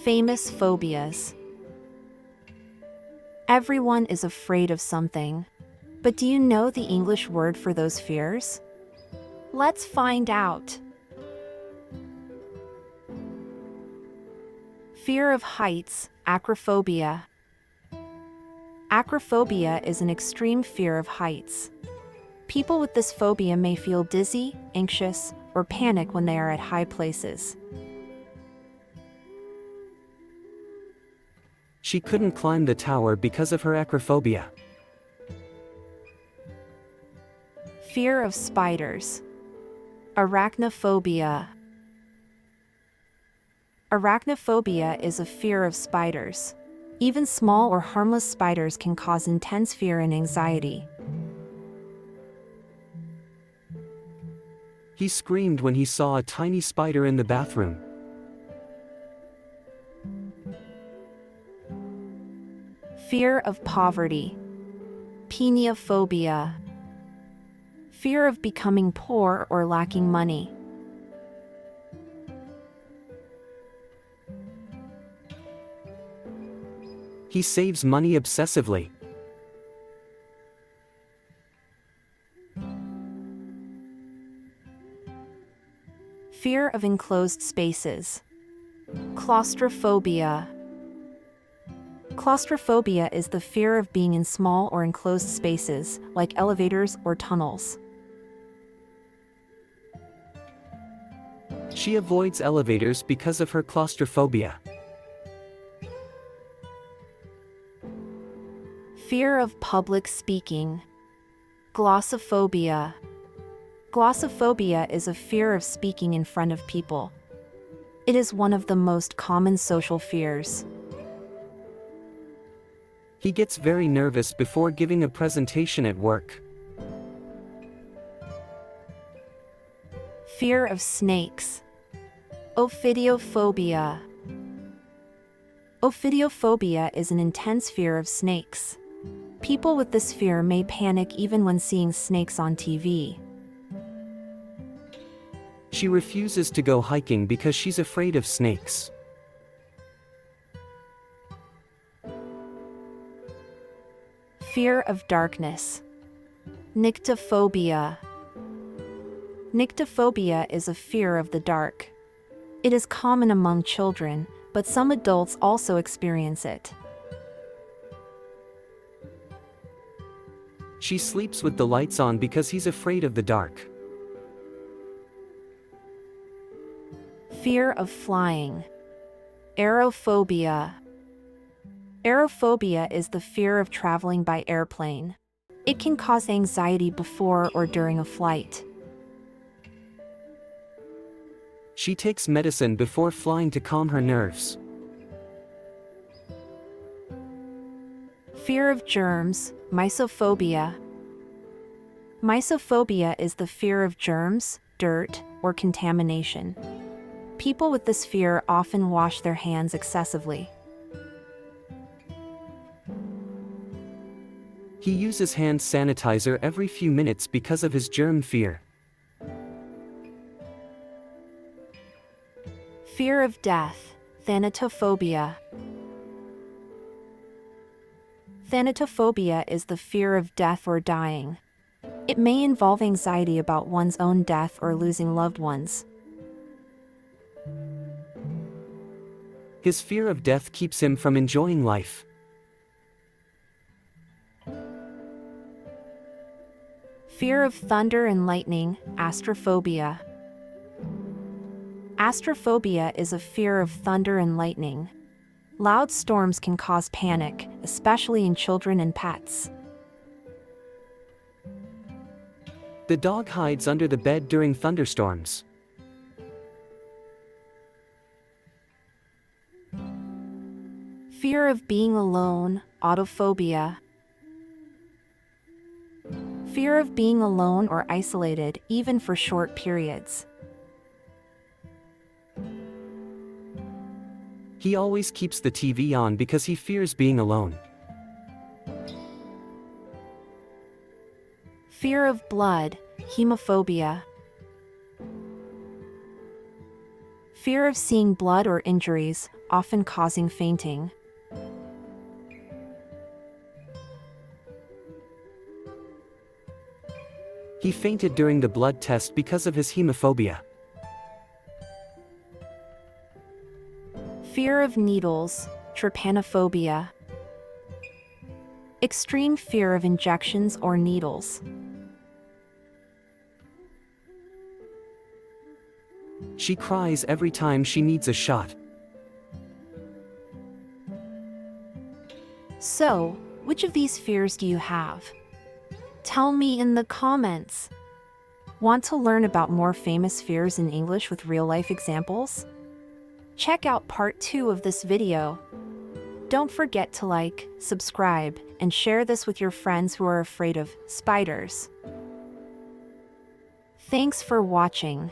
Famous phobias. Everyone is afraid of something. But do you know the English word for those fears? Let's find out. Fear of heights, acrophobia. Acrophobia is an extreme fear of heights. People with this phobia may feel dizzy, anxious, or panic when they are at high places. She couldn't climb the tower because of her acrophobia. Fear of spiders. Arachnophobia. Arachnophobia is a fear of spiders. Even small or harmless spiders can cause intense fear and anxiety. He screamed when he saw a tiny spider in the bathroom. Fear of poverty. Peniaphobia. Fear of becoming poor or lacking money. He saves money obsessively. Fear of enclosed spaces. Claustrophobia. Claustrophobia is the fear of being in small or enclosed spaces, like elevators or tunnels. She avoids elevators because of her claustrophobia. Fear of public speaking. Glossophobia. Glossophobia is a fear of speaking in front of people. It is one of the most common social fears. He gets very nervous before giving a presentation at work. Fear of snakes. Ophidiophobia. Ophidiophobia is an intense fear of snakes. People with this fear may panic even when seeing snakes on TV. She refuses to go hiking because she's afraid of snakes. Fear of darkness. Nyctophobia. Nyctophobia is a fear of the dark. It is common among children, but some adults also experience it. She sleeps with the lights on because he's afraid of the dark. Fear of flying. Aerophobia. Aerophobia is the fear of traveling by airplane. It can cause anxiety before or during a flight. She takes medicine before flying to calm her nerves. Fear of germs, Mysophobia. Mysophobia is the fear of germs, dirt, or contamination. People with this fear often wash their hands excessively. He uses hand sanitizer every few minutes because of his germ fear. Fear of death, Thanatophobia. Thanatophobia is the fear of death or dying. It may involve anxiety about one's own death or losing loved ones. His fear of death keeps him from enjoying life. Fear of thunder and lightning, Astraphobia. Astraphobia is a fear of thunder and lightning. Loud storms can cause panic, especially in children and pets. The dog hides under the bed during thunderstorms. Fear of being alone, Autophobia. Fear of being alone or isolated, even for short periods. He always keeps the TV on because he fears being alone. Fear of blood, Hemophobia. Fear of seeing blood or injuries, often causing fainting. He fainted during the blood test because of his hemophobia. Fear of needles, trypanophobia. Extreme fear of injections or needles. She cries every time she needs a shot. So, which of these fears do you have? Tell me in the comments. Want to learn about more famous fears in English with real-life examples? Check out part 2 of this video. Don't forget to like, subscribe, and share this with your friends who are afraid of spiders. Thanks for watching.